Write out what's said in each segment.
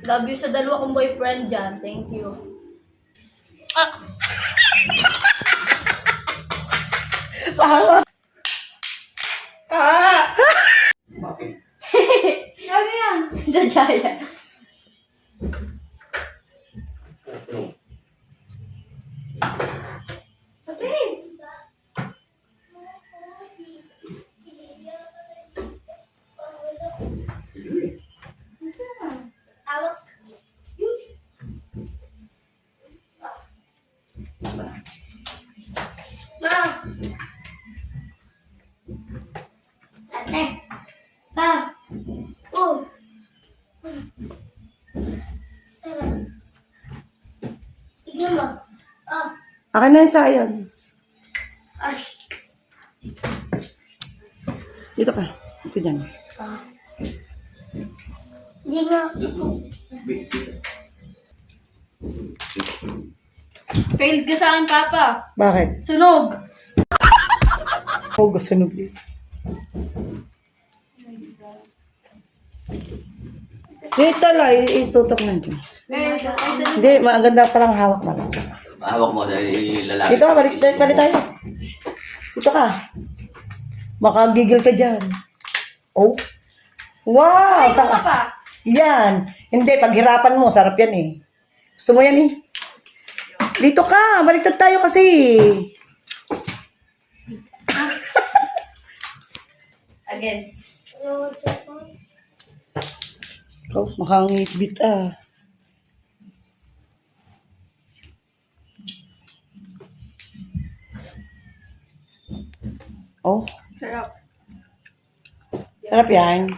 Love you sa dalawa kong boyfriend dyan. Thank you. Ah! Ah! Ano yan? Jajaya. Ate. Ba. Oh. Tignan mo. Oh. Akin na yung sayon. Ay. Dito ka. Dito dyan. Hindi nga. Failed ka sa akin, Papa. Bakit? Sunog. Oh, gasunog yun. Dito lang, itutok lang dyan. Hindi, maganda palang hawak na lang. Hawak mo sa lalaki. Dito ka, balik tayo. Dito ka. Makagigil ka dyan. Oh. Wow! Ay, Papa. Yan. Hindi, paghirapan mo, sarap yan eh. Gusto mo yan eh. Dito ka, baliktad tayo kasi. Against. Ikaw, makangitbit ah. Oh, Sarap. sarap yan.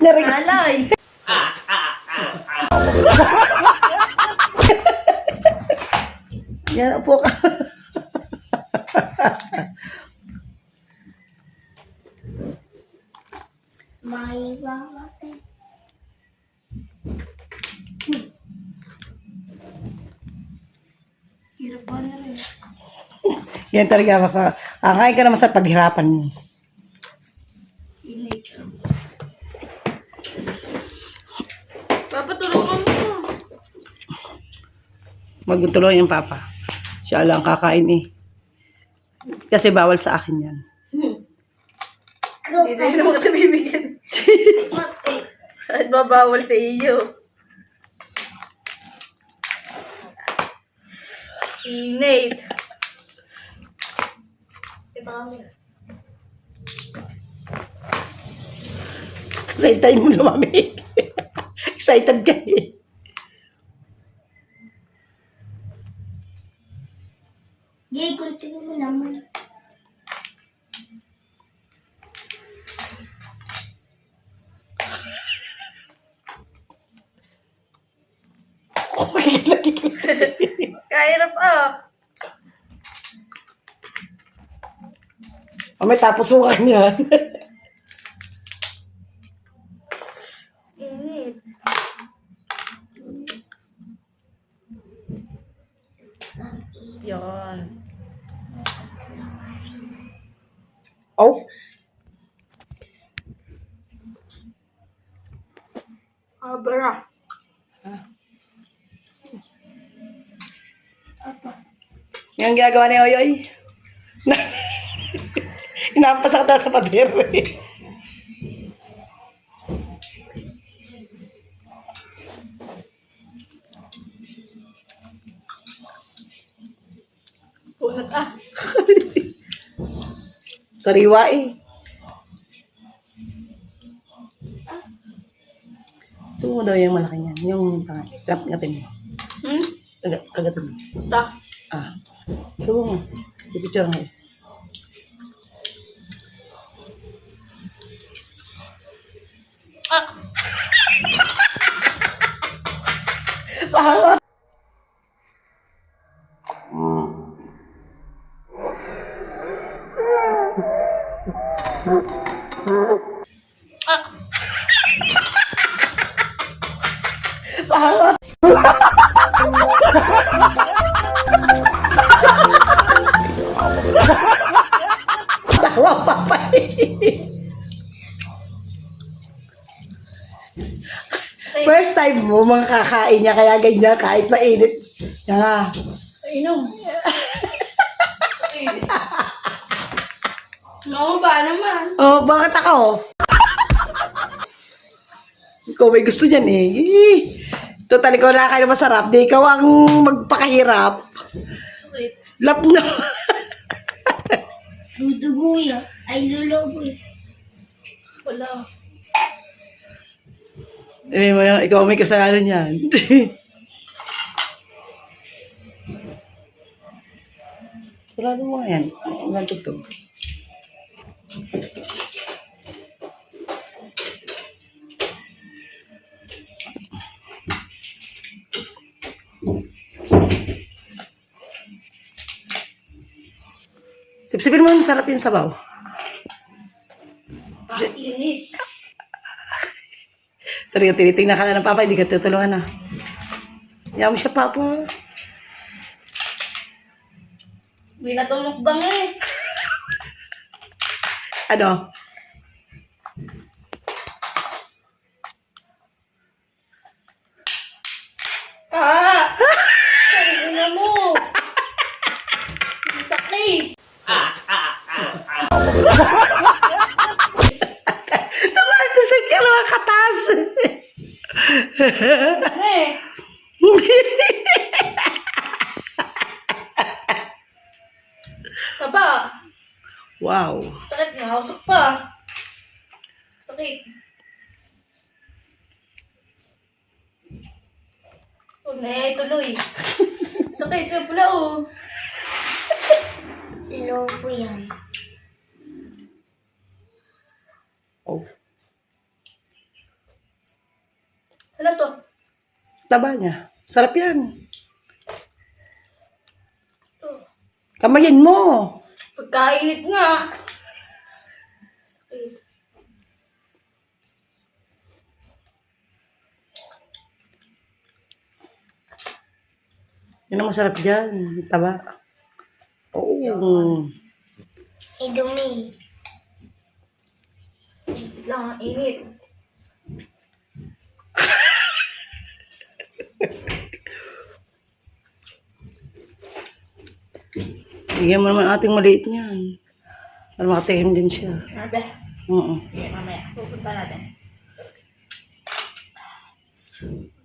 Alay. Yan, upo ka. May bawate. Hirap ba na rin? Yan talaga maka. Kakain ka naman sa paghirapan mo. Init. Papa, tulungan mo. Magtulungan yung papa. Siya lang kakain eh. Kasi bawal sa akin yan. Hindi na naman kita bibigyan. At babawal sa iyo. Inate. Excited mo lumamig. Excited ka eh. Gay, kunti mo naman. Kaya na pa. May tapusukan yan. Init. Yan. Oh. Abara. Yan ang ginagawa ni Oyoy. Inampasak daw sa pader eh. Punot ah. Sariwa eh. Sumo daw yung malaki niyan. Yung ngatin mo. Kagatin mo. Ta. Ah. Sumo mo. Pipicture mo. Ah. Tawa pa pa eh. First time mo, mga kakain niya, kaya ganyan, kahit mainit. Yan nga. Inom. No, ba naman? Oh, bakit ako? Ikaw may gusto niyan eh. Total, ikaw nakakain na masarap. Di ikaw ang magpakahirap. Sakit. Lap na. Dudugo yan. Ay, lulubo yan. Wala. Ikaw may kasalanan yan. Sarado mo nga yan. Ang tugtog. Sipsipin mo, masarap yung sabaw. Init. Talaga tinitingnan ka na ng papa, hindi ka tutulungan na. Yaman mo siya, papa. Hindi na tumukbang eh. Ano? Sabi na mo. Sakit. Namartisan ka mga katas. Eh. Taba. Wow. Sakit nga. Usok pa. Sakit. Huwag na tuloy. Sakit sa pula oh. Lulubo yan. Oh. Ano to? Taba niya. Sarap yan. To. Kamayin mo. Pagkainit nga. Sakit. Yan ang masarap dyan. Taba. Oo. Idumi. Lang ang init. Bigyan mo naman ating maliit niyan. Para makatikim din siya. Mabe. Oo. Okay, mamaya. Pupunta natin.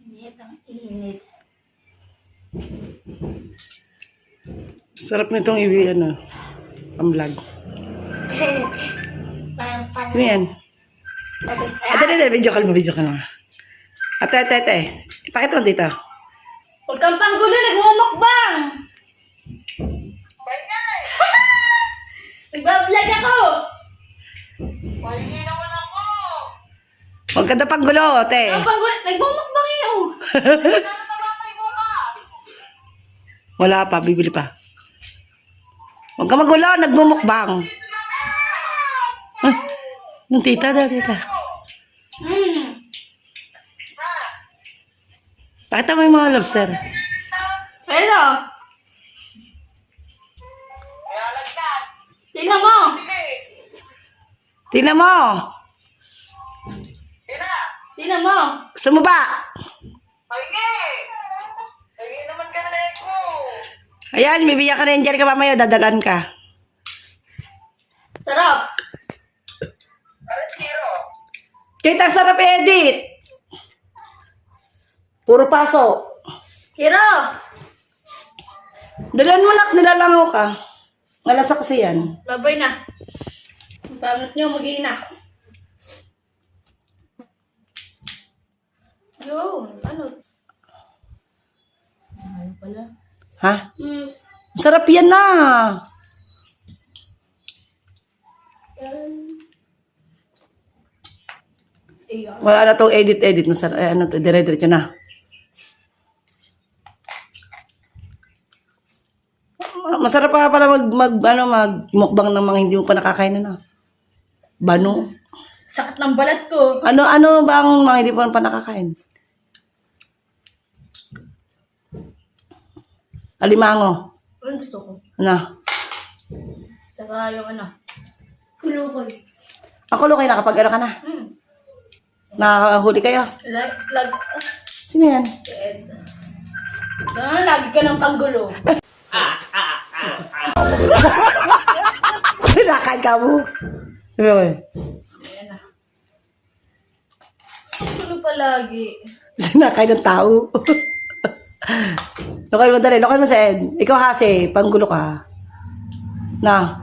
Init ang init. Sarap nitong ano, ang vlog. Parang Sino yan? Sabi, Ate, video ka lang. Ate. Ipakita mo dito. huwag kang panggulo, nagmumukbang! Nagbablog ako! Huwag ka na panggulo, ate. Ang panggulo, nagmumukbang iyo! Wala pa, bibili pa. Huwag ka magulo, nagmumukbang. Yung tita. Pakita mo yung mga lobster. Pero, tingnan mo! Tingnan mo. Tingnan mo! Gusto mo ba? Ayan, bibigyan ka na yan dyan ka mamaya, dadalan ka. Sarap! Kita, sarap edit. Puro paso. Kiro! Dalan mo nak, nilalangaw ka. Nalasa kasi yan. Babay na. Ang pangit nyo, mag-iina. Yun, ano? Ano pala? Ha? Sarap yan na. Wala na tong edit. Ano to, dire-diretso na. Masarap pa pala magmukbang ng mga hindi mo pa nakakain na. Bano. Sakit ng balat ko. Ano ba ang mga hindi pa nakakain? Alimango. Ano gusto ko? Ano? Saka yung ano. Kulukol. Ako lokay na kapag ano ka na. Nakahuli kayo. Sino yan? Si Ed. Lagi ka ng panggulo. Nakain ka mo. Sabi ko eh. Ayan na. Gulo palagi. Sinakay ng tao. Lokal mo dali. Lokal mo sa Ed. Ikaw kasi, panggulo ka. Na.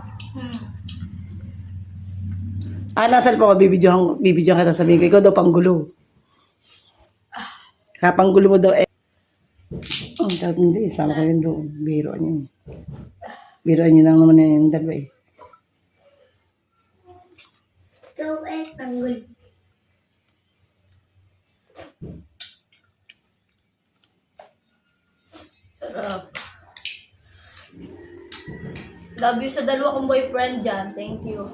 Nasaan po ko, bibidyohan kita, sabihin ko, ikaw daw panggulo. Kaya panggulo mo daw, eh. Oh, hindi, sama ko yun doon. Biroan yun. Biroan yun lang naman yung dalawa eh. Ikaw ay panggol. Sarap. Love you sa dalawa kong boyfriend dyan. Thank you.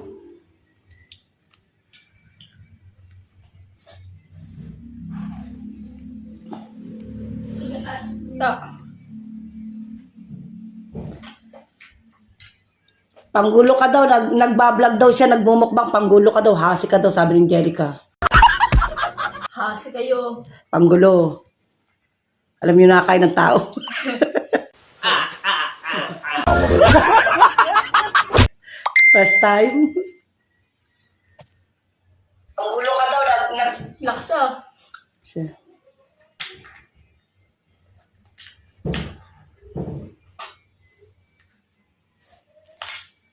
Panggulo ka daw, nagbablog daw siya, nagmumukbang, panggulo ka daw, hasi ka daw, sabi ni Angelica. Hasi kayo. Panggulo. Alam niyo nakakain ng tao. First time. Panggulo ka daw, Laksa. siya.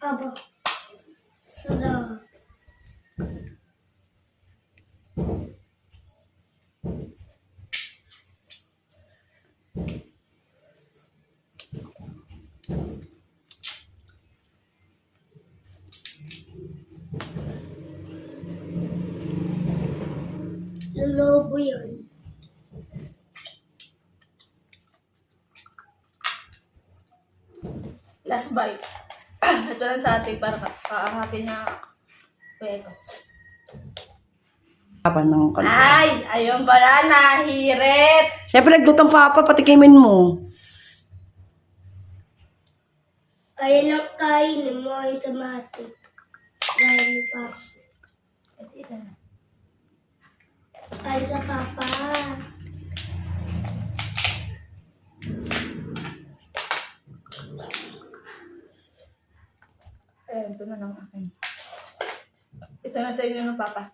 Aba. Sarap. Lulobo yun. Last bite. Ito lang sa atin para kaahati niya. Pwede. Papa ng Ay! Ayun pala, nahirit! Siyempre naglutang papa, patikimin mo. Kaya nang kain mo yung tomate. Dahil pa. Ay sa papa. Ayan, ito na lang akin. Ito na sa inyo ng papa.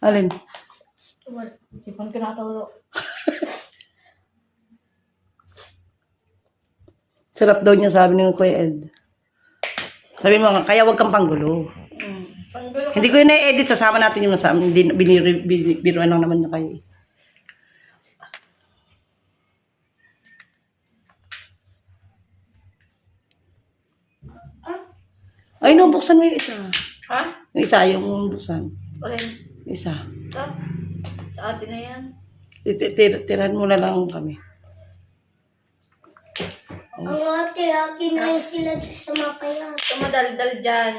Alin? Sipon ko na ito. Sarap daw niya, sabi ni Kuya Ed. Sabi mo nga, kaya wag kang panggulo. Panggulo ko. Hindi ko yun na-edit, sasama natin yung nasama. Hindi, biruan lang naman niya kayo. Ay, no, buksan mo yung isa. Ha? Yung isa, yung buksan. Alin? Yung isa. Ito? Sa atin na yan. Tirahan mo na lang kami. Ang ate, kinain sila doon sa mapaya. Ito madaldal dyan.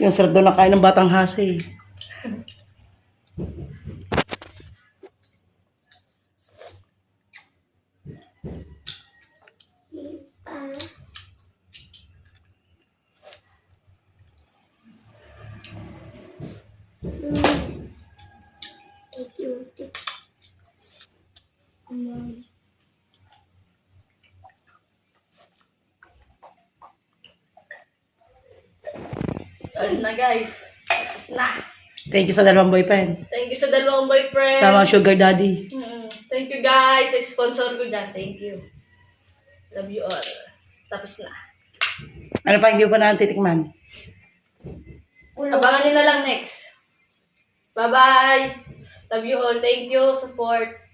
Yung sarap daw na kain ng batang hase. Ay, cute. Ayun na guys. Tapos na. Thank you sa dalawang boyfriend. Thank you sa dalawang boyfriend. Sa mga sugar daddy. Thank you guys. Sa sponsor ko dyan. Thank you. Love you all. Tapos na. Ano pa hindi ko pa na titikman? Abangan nyo na lang next. Bye-bye. Love you all. Thank you. Support.